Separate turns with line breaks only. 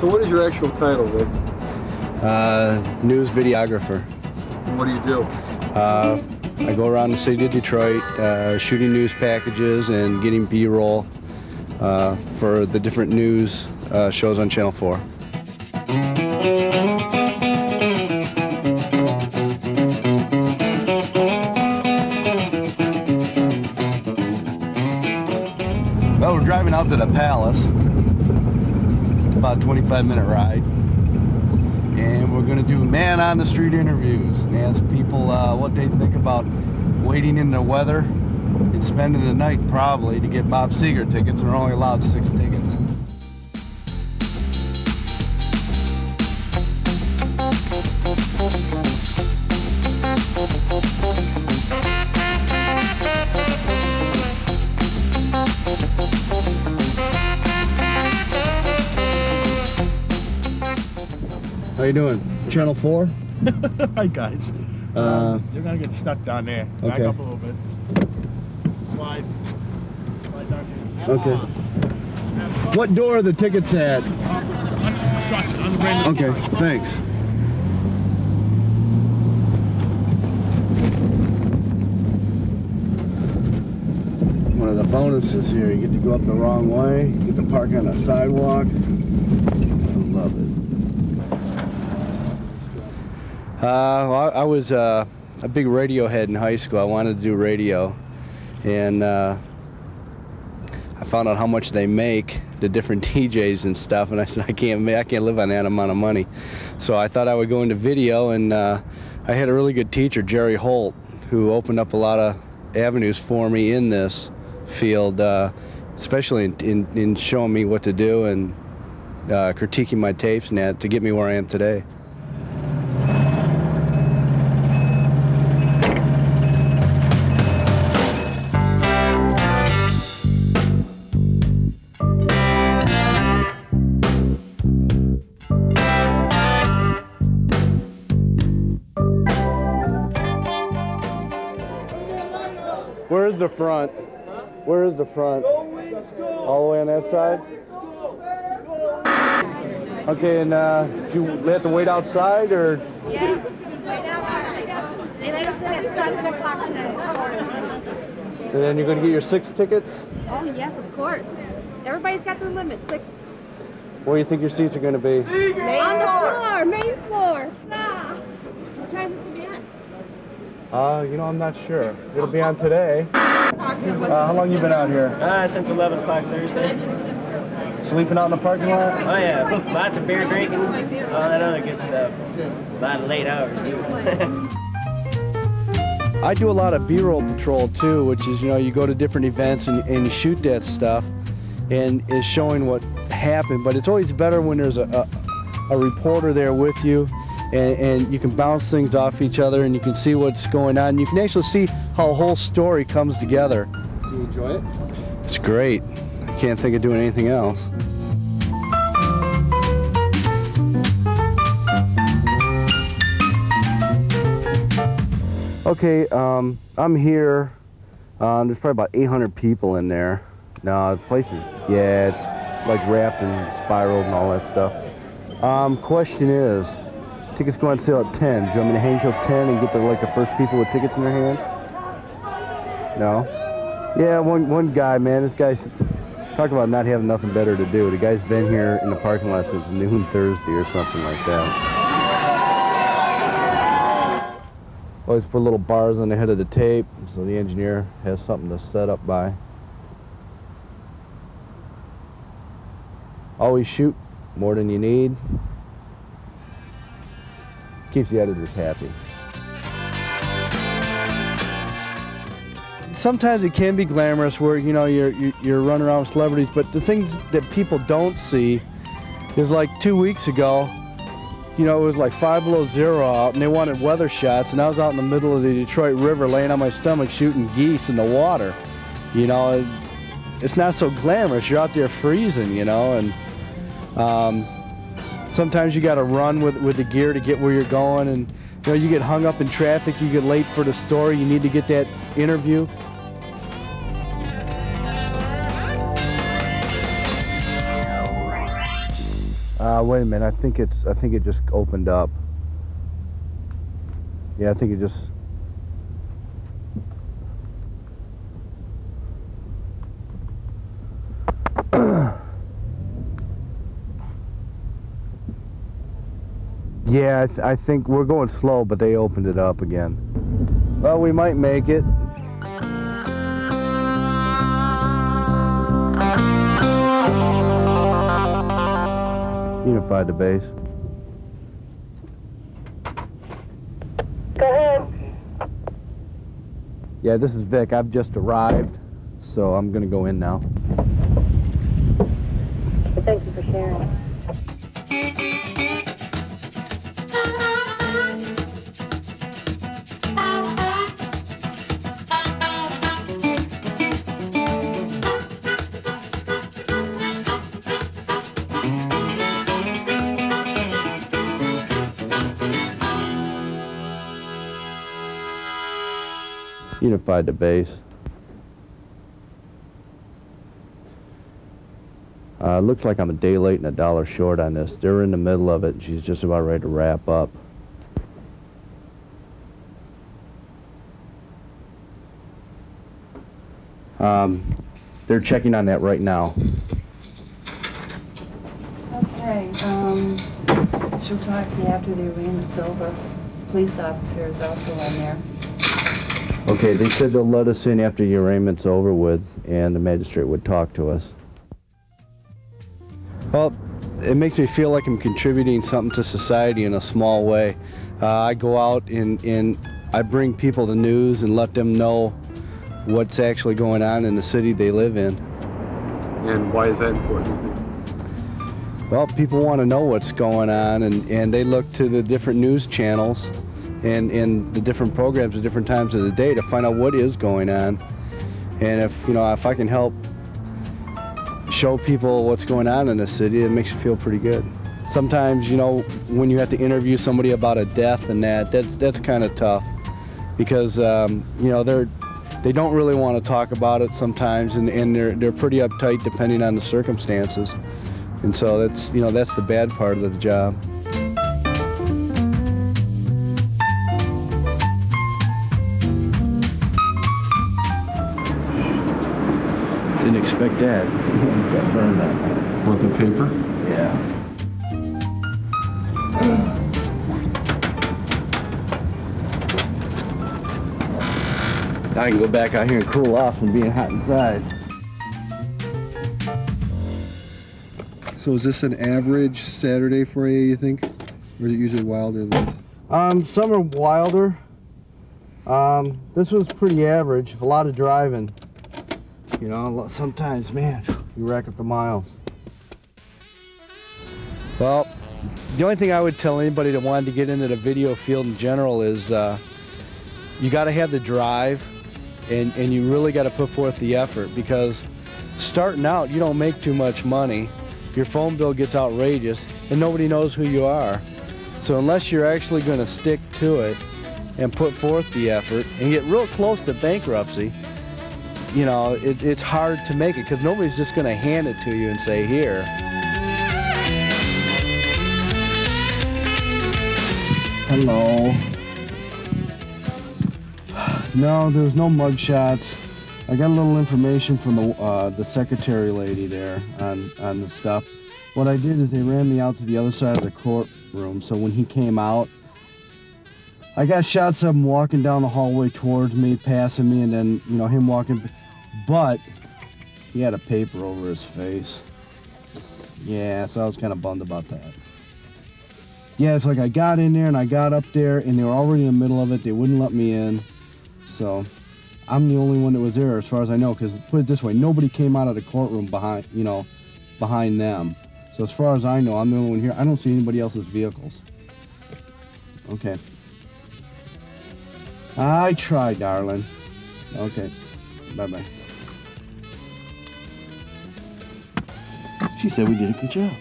So what is your actual title, Rick?
News videographer.
And what do you do?
I go around the city of Detroit shooting news packages and getting B-roll for the different news shows on Channel 4. Well, we're driving out to the Palace. It's about a 25-minute ride. And we're going to do man-on-the-street interviews and ask people what they think about waiting in the weather and spending the night probably to get Bob Seger tickets, and they're only allowed 6 tickets. How you doing? Channel 4?
Hi guys. You're gonna get stuck down there. Back up a little bit. Slide down here.
Okay. What door are the tickets at?
On construction, on the brand new
Okay, thanks. One of the bonuses here, you get to go up the wrong way, you get to park on a sidewalk. I love it. Well, I was a big radio head in high school. I wanted to do radio, and I found out how much they make, the different DJs and stuff, and I said I can't live on that amount of money. So I thought I would go into video, and I had a really good teacher, Jerry Holt, who opened up a lot of avenues for me in this field, especially in showing me what to do and critiquing my tapes and that to get me where I am today. Where is the front? Where is the front? All the way on that side? Okay, and did you have to wait outside, or?
Yeah, right now they let us in at 7 o'clock tonight.
And then you're going to get your 6 tickets?
Oh yes, of course. Everybody's got their limit, 6.
Where do you think your seats are going to be?
On the floor, main floor. Ah. What time is it going to be on?
You know, I'm not sure. It'll be on today. How long you been out here?
Since 11 o'clock Thursday.
Sleeping out in the parking lot?
Oh yeah, lots of beer drinking, all that other good stuff. A lot of late hours too.
I do a lot of B-roll patrol too, which is, you know, you go to different events and you shoot that stuff and is showing what happened, but it's always better when there's a reporter there with you, and you can bounce things off each other and you can see what's going on. You can actually see how a whole story comes together.
Do you enjoy it?
It's great. I can't think of doing anything else. Okay, I'm here. There's probably about 800 people in there. No, the place is, yeah, it's like wrapped and spiraled and all that stuff. Question is, tickets go on sale at 10. Do you want me to hang till 10 and get the first people with tickets in their hands? No? Yeah, one guy, man, this guy's, talk about not having nothing better to do. The guy's been here in the parking lot since noon Thursday or something like that. Always put little bars on the head of the tape so the engineer has something to set up by. Always shoot more than you need. Keeps the editors happy. Sometimes it can be glamorous where, you know, you're running around with celebrities, but the things that people don't see is like 2 weeks ago, you know, it was like 5 below 0 out and they wanted weather shots, and I was out in the middle of the Detroit River laying on my stomach shooting geese in the water. You know, it's not so glamorous. You're out there freezing, you know, and sometimes you got to run with the gear to get where you're going, and you know, you get hung up in traffic, you get late for the story, you need to get that interview. Wait a minute. I think it just opened up. Yeah, I think it just. Yeah, I think we're going slow, but they opened it up again. Well, we might make it. Unified the base.
Go ahead.
Yeah, this is Vic. I've just arrived, so I'm gonna go in now.
Thank you for sharing.
Unified the base. Looks like I'm a day late and $1 short on this. They're in the middle of it and she's just about ready to wrap up. They're checking on that right now.
Okay, she'll talk to you after the arraignment's over. Police officer is also in there.
Okay, they said they'll let us in after the arraignment's over with and the magistrate would talk to us. Well, it makes me feel like I'm contributing something to society in a small way. I go out and I bring people the news and let them know what's actually going on in the city they live in.
And why is that important, you think?
Well, people want to know what's going on and they look to the different news channels and the different programs at different times of the day to find out what is going on. And if I can help show people what's going on in the city, it makes you feel pretty good. Sometimes, when you have to interview somebody about a death and that's kind of tough because, they don't really want to talk about it sometimes and they're pretty uptight depending on the circumstances. And so that's the bad part of the job. Didn't expect that. Burn that.
Want the paper?
Yeah. I can go back out here and cool off from being hot inside.
So is this an average Saturday for you think? Or is it usually wilder than this?
Some are wilder. This was pretty average. A lot of driving. Sometimes, man, you rack up the miles. Well, the only thing I would tell anybody that wanted to get into the video field in general is you got to have the drive and you really got to put forth the effort because starting out, you don't make too much money. Your phone bill gets outrageous and nobody knows who you are. So unless you're actually going to stick to it and put forth the effort and get real close to bankruptcy, it's hard to make it because nobody's just going to hand it to you and say, here. Hello. No, there's no mug shots. I got a little information from the secretary lady there on the stuff. What I did is they ran me out to the other side of the courtroom, so when he came out, I got shots of him walking down the hallway towards me, passing me, and then, him walking. But he had a paper over his face. Yeah, so I was kind of bummed about that. Yeah, it's like I got in there and I got up there and they were already in the middle of it. They wouldn't let me in. So I'm the only one that was there as far as I know, because put it this way, nobody came out of the courtroom behind them. So as far as I know, I'm the only one here. I don't see anybody else's vehicles. Okay. I tried, darling. Okay. Bye-bye. She said we did a good job.